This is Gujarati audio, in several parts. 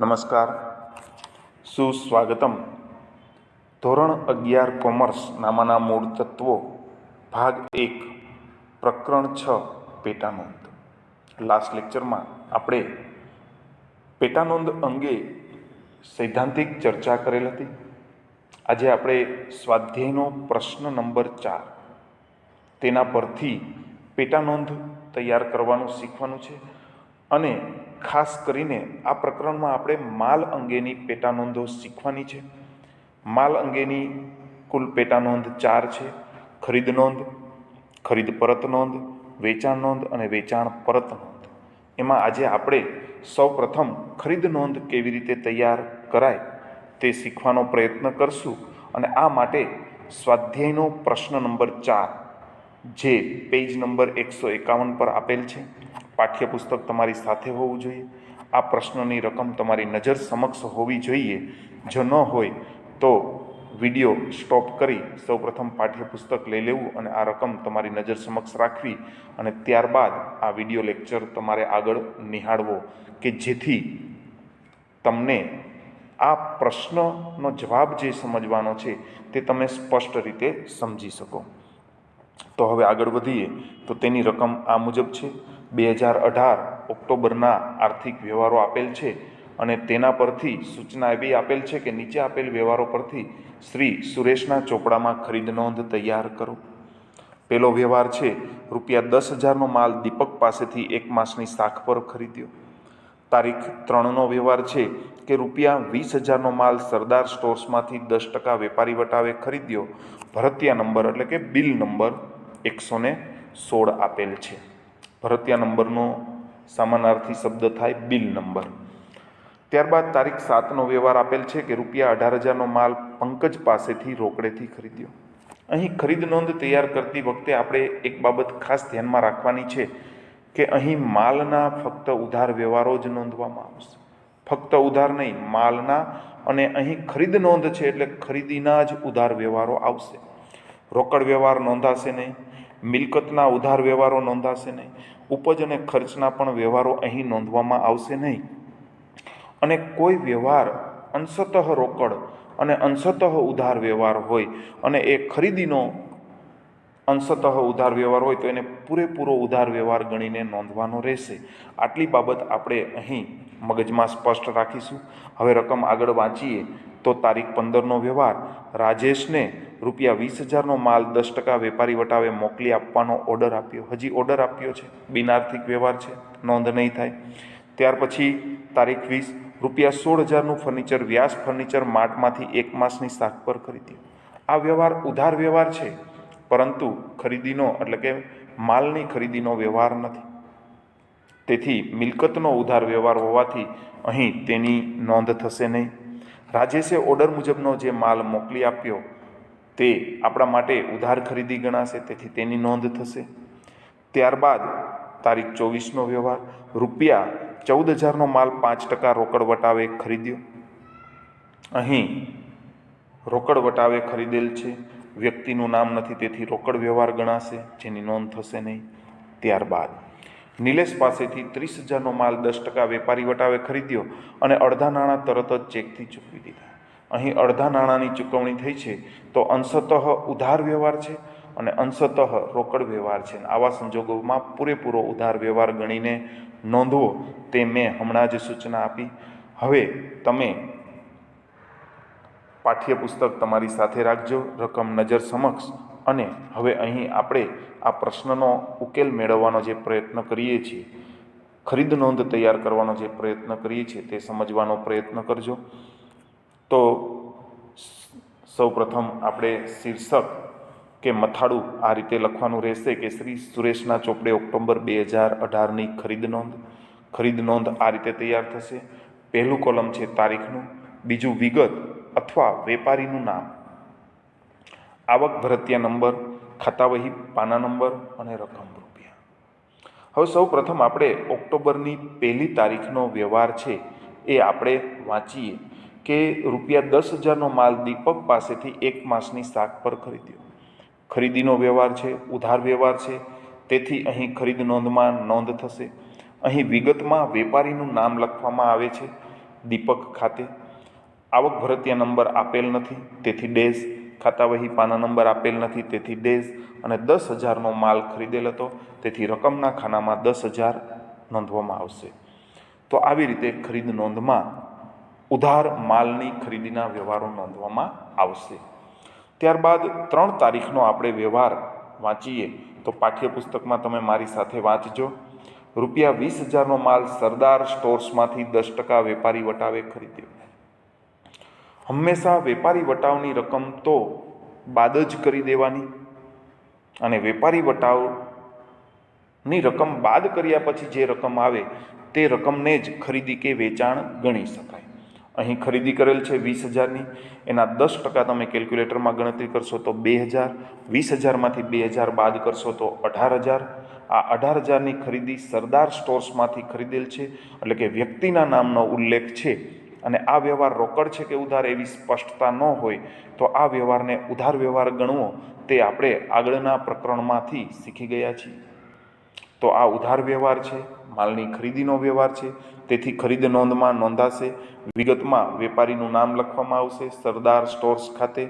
નમસ્કાર, સુસ્વાગતમ. ધોરણ 11 કોમર્સ નામાના મૂળ તત્વો ભાગ 1 પ્રકરણ 6 પેટાનોંધ. લાસ્ટ લેક્ચરમાં આપણે પેટાનોંધ અંગે સૈદ્ધાંતિક ચર્ચા કરેલ હતી. આજે આપણે સ્વાધ્યાયનો પ્રશ્ન નંબર 4 તેના પરથી પેટાનોંધ તૈયાર કરવાનું શીખવાનું છે. અને ખાસ કરીને આ પ્રકરણમાં આપણે માલ અંગેની પેટાનોંધો શીખવાની છે. માલ અંગેની કુલ પેટાનોંધ 4 છે: ખરીદ નોંધ, ખરીદ પરત નોંધ, વેચાણ નોંધ અને વેચાણ પરત નોંધ. એમાં આજે આપણે સૌપ્રથમ ખરીદ નોંધ કેવી રીતે તૈયાર કરાય તે શીખવાનો પ્રયત્ન કરશું. અને આ માટે સ્વાધ્યાયનો પ્રશ્ન નંબર 4 જે પેજ નંબર 151 પર આપેલ છે, પાઠ્યપુસ્તક તમારી સાથે હોવું જોઈએ. આ પ્રશ્નની રકમ તમારી નજર સમક્ષ હોવી જોઈએ. જો ન હોય તો વિડીયો સ્ટોપ કરી સૌપ્રથમ પાઠ્યપુસ્તક લઈ લેવું અને આ રકમ તમારી નજર સમક્ષ રાખવી અને ત્યારબાદ આ વિડીયો લેક્ચર તમારે આગળ નિહાળવો કે જેથી તમને આ પ્રશ્નનો જવાબ જે સમજવાનો છે તે તમે સ્પષ્ટ રીતે સમજી શકો. તો હવે આગળ વધીએ તો તેની રકમ આ મુજબ છે. 2018 ઓક્ટોબરના આર્થિક વ્યવહારો આપેલ છે અને તેના પરથી સૂચના એવી આપેલ છે કે નીચે આપેલ વ્યવહારો પરથી શ્રી સુરેશના ચોપડામાં ખરીદ નોંધ તૈયાર કરો. પહેલો વ્યવહાર છે, ₹10,000નો માલ દીપક પાસેથી 1 માસની શાખ પર ખરીદ્યો. તારીખ 3નો વ્યવહાર છે કે ₹20,000નો માલ સરદાર સ્ટોર્સમાંથી 10% વેપારી વટાવે ખરીદ્યો. ભરતિયા નંબર એટલે કે બિલ નંબર 116 આપેલ છે. ભરતિયા નંબરનો સમાનાર્થી શબ્દ થાય બિલ નંબર. ત્યારબાદ તારીખ 7નો વ્યવહાર આપેલ છે કે ₹18,000નો માલ પંકજ પાસેથી રોકડેથી ખરીદ્યો. અહીં ખરીદ નોંધ તૈયાર કરતી વખતે આપણે એક બાબત ખાસ ધ્યાનમાં રાખવાની છે કે અહીં માલના ફક્ત ઉધાર વ્યવહારો જ નોંધવામાં આવશે. ફક્ત ઉધાર નહીં, માલના. અને અહીં ખરીદ નોંધ છે એટલે ખરીદીના જ ઉધાર વ્યવહારો આવશે. રોકડ વ્યવહાર નોંધાશે નહીં, મિલકતના ઉધાર વ્યવહારો નોંધાશે નહીં, ઉપજ અને ખર્ચના પણ વ્યવહારો અહીં નોંધવામાં આવશે નહીં. અને કોઈ વ્યવહાર અંશતઃ રોકડ અને અંશતઃ ઉધાર વ્યવહાર હોય અને એ ખરીદીનો અંશતઃ ઉધાર વ્યવહાર હોય તો એને પૂરેપૂરો ઉધાર વ્યવહાર ગણીને નોંધવાનો રહેશે. આટલી બાબત આપણે અહીં મગજમાં સ્પષ્ટ રાખીશું. હવે રકમ આગળ વાંચીએ તો તારીખ 15નો વ્યવહાર, રાજેશને ₹20,000નો માલ 10% વેપારી વટાવે મોકલી આપવાનો ઓર્ડર આપ્યો. હજી ઓર્ડર આપ્યો છે, બિનઆર્થિક વ્યવહાર છે, નોંધ નહીં થાય. ત્યાર પછી તારીખ 20, ₹16,000નું ફર્નિચર વ્યાસ ફર્નિચર માર્ટમાંથી 1 માસની શાખ પર ખરીદ્યું. આ વ્યવહાર ઉધાર વ્યવહાર છે પરંતુ ખરીદીનો એટલે કે માલની ખરીદીનો વ્યવહાર નથી. તેથી મિલકતનો ઉધાર વ્યવહાર હોવાથી અહીં તેની નોંધ થશે નહીં. રાજેશે ઓર્ડર મુજબનો જે માલ મોકલી આપ્યો તે આપણા માટે ઉધાર ખરીદી ગણાશે, તેથી તેની નોંધ થશે. ત્યારબાદ તારીખ 24નો વ્યવહાર, ₹14,000નો માલ 5% રોકડ વટાવે ખરીદ્યો. અહીં રોકડ વટાવે ખરીદેલ છે, વ્યક્તિનું નામ નથી, તેથી રોકડ વ્યવહાર ગણાશે, જેની નોંધ થશે નહીં. ત્યારબાદ નિલેશ પાસેથી 30,000નો માલ 10% વેપારી વટાવે ખરીદ્યો અને અડધા નાણાં તરત જ ચેકથી ચૂકવી દીધા. અહીં અડધા નાણાંની ચૂકવણી થઈ છે તો અંશતઃ ઉધાર વ્યવહાર છે અને અંશતઃ રોકડ વ્યવહાર છે. આવા સંજોગોમાં પૂરેપૂરો ઉધાર વ્યવહાર ગણીને નોંધવો તે મેં હમણાં જ સૂચના આપી. હવે તમે પાઠ્યપુસ્તક તમારી સાથે રાખજો, રકમ નજર સમક્ષ. અને હવે અહીં આપણે આ પ્રશ્નનો ઉકેલ મેળવવાનો જે પ્રયત્ન કરીએ છીએ, ખરીદ નોંધ તૈયાર કરવાનો જે પ્રયત્ન કરીએ છીએ તે સમજવાનો પ્રયત્ન કરજો. તો સૌપ્રથમ આપણે શીર્ષક કે મથાળું આ રીતે લખવાનું રહેશે કે શ્રી સુરેશના ચોપડે ઓક્ટોબર 2018ની ખરીદ નોંધ. ખરીદ નોંધ આ રીતે તૈયાર થશે. પહેલું કોલમ છે તારીખનું, બીજું વિગત અથવા વેપારીનું નામ, આવક ભરતિયા નંબર, ખાતાવહી પાના નંબર અને રકમ રૂપિયા. હવે સૌ પ્રથમ આપણે ઓક્ટોબરની 1લી તારીખનો વ્યવહાર છે એ આપણે વાંચીએ કે ₹10,000નો માલ દીપક પાસેથી 1 માસની શાક પર ખરીદ્યો. ખરીદીનો વ્યવહાર છે, ઉધાર વ્યવહાર છે, તેથી અહીં ખરીદ નોંધમાં નોંધ થશે. અહીં વિગતમાં વેપારીનું નામ લખવામાં આવે છે દીપક ખાતે. આવક ભરતિયા નંબર આપેલ નથી તેથી ડેશ, ખાતાવહી પાના નંબર આપેલ નથી તેથી ડેશ, અને 10,000નો માલ ખરીદેલ હતો તેથી રકમના ખાનામાં 10,000 નોંધવામાં આવશે. તો આવી રીતે ખરીદ નોંધમાં ઉધાર માલની ખરીદીના વ્યવહારો નોંધવામાં આવશે. ત્યારબાદ 3 તારીખનો આપણે વ્યવહાર વાંચીએ તો પાઠ્યપુસ્તકમાં તમે મારી સાથે વાંચજો. ₹20,000નો માલ સરદાર સ્ટોર્સમાંથી 10% વેપારી વટાવે ખરીદ્યો. હંમેશા વેપારી વટાવની રકમ તો બાદ જ કરી દેવાની, અને વેપારી વટાવની રકમ બાદ કર્યા પછી જે રકમ આવે તે રકમને જ ખરીદી કે વેચાણ ગણી શકાય. અહીં ખરીદી કરેલ છે 20,000ની, એના 10% તમે કેલ્ક્યુલેટરમાં ગણતરી કરશો તો 2,000, 20,000માંથી 2,000 બાદ કરશો તો 18,000. આ 18,000ની ખરીદી સરદાર સ્ટોર્સમાંથી ખરીદેલ છે, એટલે કે વ્યક્તિના નામનો ઉલ્લેખ છે, અને આ વ્યવહાર રોકડ છે કે ઉધાર એવી સ્પષ્ટતા ન હોય તો આ વ્યવહારને ઉધાર વ્યવહાર ગણવો તે આપણે આગળના પ્રકરણમાંથી શીખી ગયા છીએ. તો આ ઉધાર વ્યવહાર છે, માલની ખરીદીનો વ્યવહાર છે, તેથી ખરીદ નોંધમાં નોંધાશે. વિગતમાં વેપારીનું નામ લખવામાં આવશે સરદાર સ્ટોર્સ ખાતે.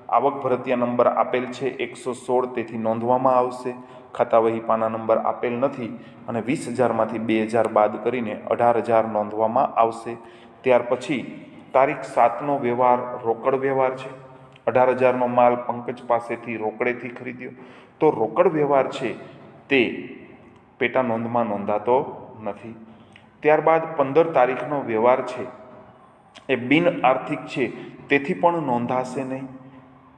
આવક ભરતિયા નંબર આપેલ છે 116 તેથી નોંધવામાં આવશે. ખાતાવહી પાના નંબર આપેલ નથી અને 20,000માંથી 2,000 બાદ કરીને 18,000 નોંધવામાં આવશે. ત્યાર પછી તારીખ 7નો વ્યવહાર રોકડ વ્યવહાર છે. 18,000નો માલ પંકજ પાસેથી રોકડેથી ખરીદ્યો. તો રોકડ વ્યવહાર છે તે પેટા નોંધમાં નોંધાતો નથી. ત્યારબાદ 15 તારીખનો વ્યવહાર છે એ બિન આર્થિક છે તેથી પણ નોંધાશે નહીં.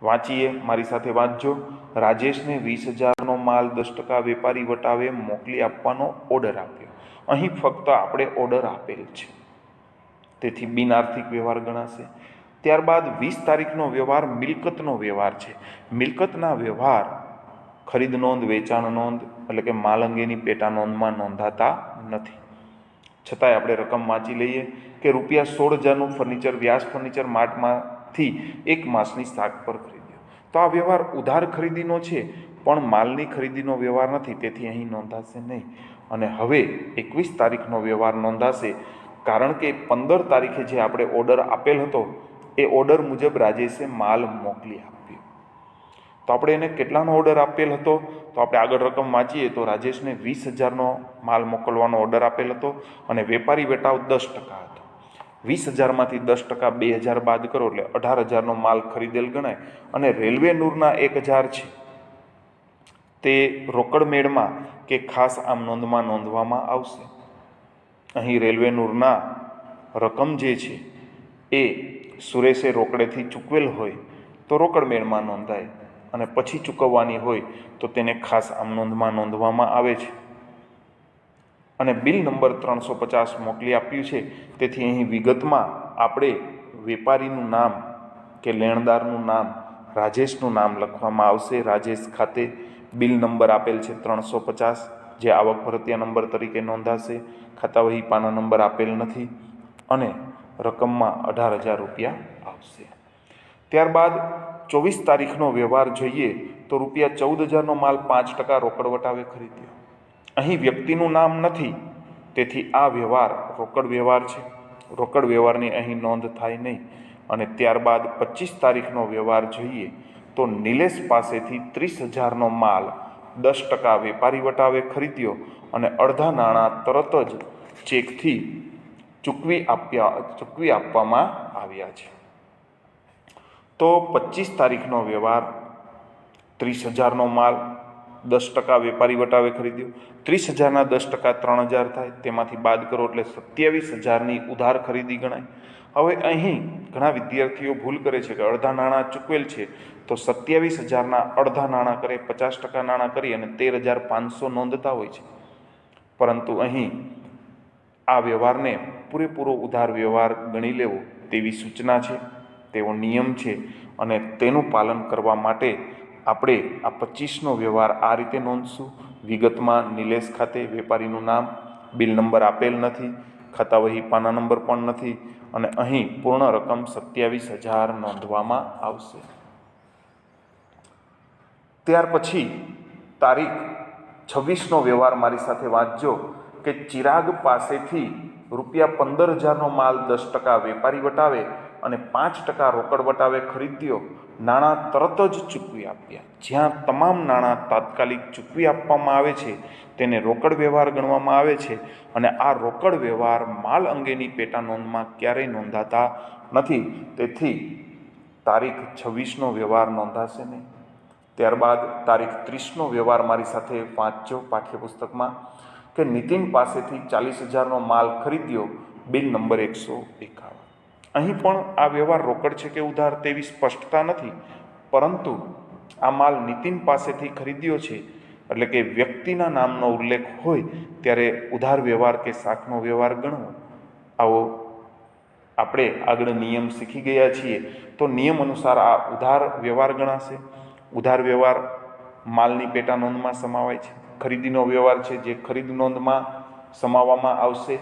વાંચીએ, મારી સાથે વાંચજો. રાજેશને 20,000નો માલ 10% વેપારી વટાવે મોકલી આપવાનો ઓર્ડર આપ્યો. અહીં ફક્ત આપણે ઓર્ડર આપેલ છે તેથી બિન આર્થિક વ્યવહાર ગણાશે. ત્યારબાદ 20 તારીખનો વ્યવહાર મિલકતનો વ્યવહાર છે. મિલકતના વ્યવહાર ખરીદ નોંધ, વેચાણ નોંધ એટલે કે માલ અંગેની પેટા નોંધમાં નોંધાતા નથી. છતાંય આપણે રકમ વાંચી લઈએ કે ₹16,000નું ફર્નિચર વ્યાસ ફર્નિચર માર્ટમાંથી 1 માસની શાક પર ખરીદ્યો. તો આ વ્યવહાર ઉધાર ખરીદીનો છે પણ માલની ખરીદીનો વ્યવહાર નથી, તેથી અહીં નોંધાશે નહીં. અને હવે 21 તારીખનો વ્યવહાર નોંધાશે, કારણ કે 15 તારીખે જે આપણે ઓર્ડર આપેલ હતો એ ઓર્ડર મુજબ રાજેશે માલ મોકલી આપ્યો. તો આપણે એને કેટલાનો ઓર્ડર આપેલ હતો તો આપણે આગળ રકમ વાંચીએ તો રાજેશને 20,000નો માલ મોકલવાનો ઓર્ડર આપેલ હતો અને વેપારી વેટાવ 10% હતો. 20,000માંથી 10% 2,000 બાદ કરો એટલે 18,000નો માલ ખરીદેલ ગણાય. અને રેલવે નૂરના 1,000 છે તે રોકડ મેળમાં કે ખાસ આમ નોંધમાં નોંધવામાં આવશે. અહીં રેલવે નૂરના રકમ જે છે એ સુરેશે રોકડેથી ચૂકવેલ હોય તો રોકડ મેળમાં નોંધાય, અને પછી ચૂકવવાની હોય તો તેને ખાસ આમ નોંધમાં નોંધવામાં આવે છે. અને બિલ નંબર 350 મોકલી આપ્યું છે, તેથી અહીં વિગતમાં આપણે વેપારીનું નામ કે લેણદારનું નામ, રાજેશનું નામ લખવામાં આવશે. રાજેશ ખાતે બિલ નંબર આપેલ છે 350, જે આવક ભરતિયા નંબર તરીકે નોંધાશે. ખાતાવહી પાના નંબર આપેલ નથી અને રકમમાં 18,000 આવશે. ત્યારબાદ 24 તારીખનો વ્યવહાર જોઈએ તો ₹14,000નો માલ 5% રોકડ વટાવે ખરીદ્યો. અહીં વ્યક્તિનું નામ નથી તેથી આ વ્યવહાર રોકડ વ્યવહાર છે. રોકડ વ્યવહારની અહીં નોંધ થાય નહીં. અને ત્યારબાદ 25 તારીખનો વ્યવહાર જોઈએ તો નિલેશ પાસેથી 30,000નો માલ 10% વેપારી વટાવે ખરીદ્યો અને અડધા નાણાં તરત જ ચેકથી ચૂકવી આપવામાં આવ્યા છે. તો 25 તારીખનો વ્યવહાર 30,000નો માલ 10% વેપારી વટાવે ખરીદ્યો. 30,000ના 10% 3,000 થાય, તેમાંથી બાદ કરો એટલે 27,000ની ઉધાર ખરીદી ગણાય. હવે અહીં ઘણા વિદ્યાર્થીઓ ભૂલ કરે છે કે અડધા નાણાં ચૂકવેલ છે તો 27,000ના અડધા નાણાં કરે, 50% નાણાં કરી અને 13,500 નોંધતા હોય છે. પરંતુ અહીં આ વ્યવહારને પૂરેપૂરો ઉધાર વ્યવહાર ગણી લેવો તેવી સૂચના છે, તેવો નિયમ છે, અને તેનું પાલન કરવા માટે આપણે આ 25નો વ્યવહાર આ રીતે નોંધશું. વિગતમાં નિલેશ ખાતે વેપારીનું નામ, બિલ નંબર આપેલ નથી, ખાતા વહી પાના નંબર પણ નથી, અને અહીં પૂર્ણ રકમ 27,000 નોંધવામાં આવશે. ત્યાર પછી તારીખ 26નો વ્યવહાર મારી સાથે વાંચજો કે ચિરાગ પાસેથી ₹15,000નો માલ 10% વેપારી વટાવે અને 5% રોકડ વટાવે ખરીદ્યો. નાણાં તરત જ ચૂકવી આપ્યા. જ્યાં તમામ નાણાં તાત્કાલિક ચૂકવી આપવામાં આવે છે તેને રોકડ વ્યવહાર ગણવામાં આવે છે, અને આ રોકડ વ્યવહાર માલ અંગેની પેટા નોંધમાં ક્યારેય નોંધાતા નથી. તેથી તારીખ 26નો વ્યવહાર નોંધાશે નહીં. ત્યારબાદ તારીખ 30નો વ્યવહાર મારી સાથે વાંચજો પાઠ્યપુસ્તકમાં કે નીતિન પાસેથી 40,000નો માલ ખરીદ્યો, બિલ નંબર 151. અહીં પણ આ વ્યવહાર રોકડ છે કે ઉધાર તેવી સ્પષ્ટતા નથી, પરંતુ આ માલ નીતિન પાસેથી ખરીદ્યો છે એટલે કે વ્યક્તિના નામનો ઉલ્લેખ હોય ત્યારે ઉધાર વ્યવહાર કે શાખનો વ્યવહાર ગણવો. આવો આપણે આગળ નિયમ શીખી ગયા છીએ, તો નિયમ અનુસાર આ ઉધાર વ્યવહાર ગણાશે. ઉધાર વ્યવહાર માલની પેટા નોંધમાં સમાવાય છે. ખરીદીનો વ્યવહાર છે જે ખરીદ નોંધમાં સમાવવામાં આવશે.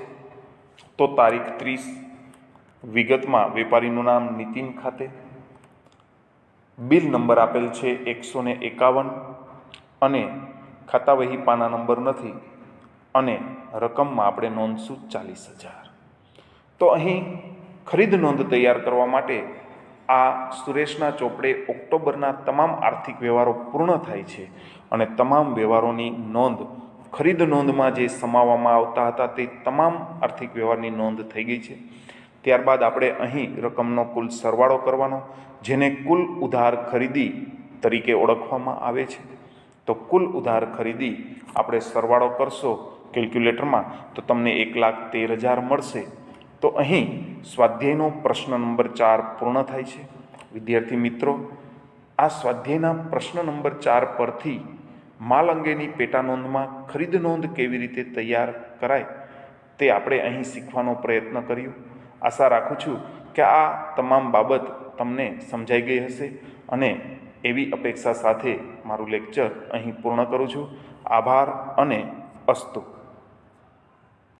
તો તારીખ 30 વિગતમાં વેપારીનું નામ નીતિન ખાતે, બિલ નંબર આપેલ છે 151, અને ખાતા વહી પાના નંબર નથી, અને રકમમાં આપણે નોંધશું 40,000. તો અહીં ખરીદ નોંધ તૈયાર કરવા માટે આ સુરેશના ચોપડે ઓક્ટોબરના તમામ આર્થિક વ્યવહારો પૂર્ણ થાય છે, અને તમામ વ્યવહારોની નોંધ ખરીદ નોંધમાં જે સમાવવામાં આવતા હતા તે તમામ આર્થિક વ્યવહારની નોંધ થઈ ગઈ છે. ત્યારબાદ આપણે અહીં રકમનો કુલ સરવાળો કરવાનો, જેને કુલ ઉધાર ખરીદી તરીકે ઓળખવામાં આવે છે. તો કુલ ઉધાર ખરીદી આપણે સરવાળો કરશો કેલ્ક્યુલેટરમાં તો તમને 1,13,000 મળશે. તો અહીં સ્વાધ્યાયનો પ્રશ્ન નંબર 4 પૂર્ણ થાય છે. વિદ્યાર્થી મિત્રો, આ સ્વાધ્યાયના પ્રશ્ન નંબર 4 પરથી માલ અંગેની પેટા નોંધમાં ખરીદ નોંધ કેવી રીતે તૈયાર કરાય તે આપણે અહીં શીખવાનો પ્રયત્ન કર્યો. આશા રાખું છું કે આ તમામ બાબત તમને સમજાઈ ગઈ હશે, અને એવી અપેક્ષા સાથે મારું લેક્ચર અહીં પૂર્ણ કરું છું. આભાર અને અસ્તુ.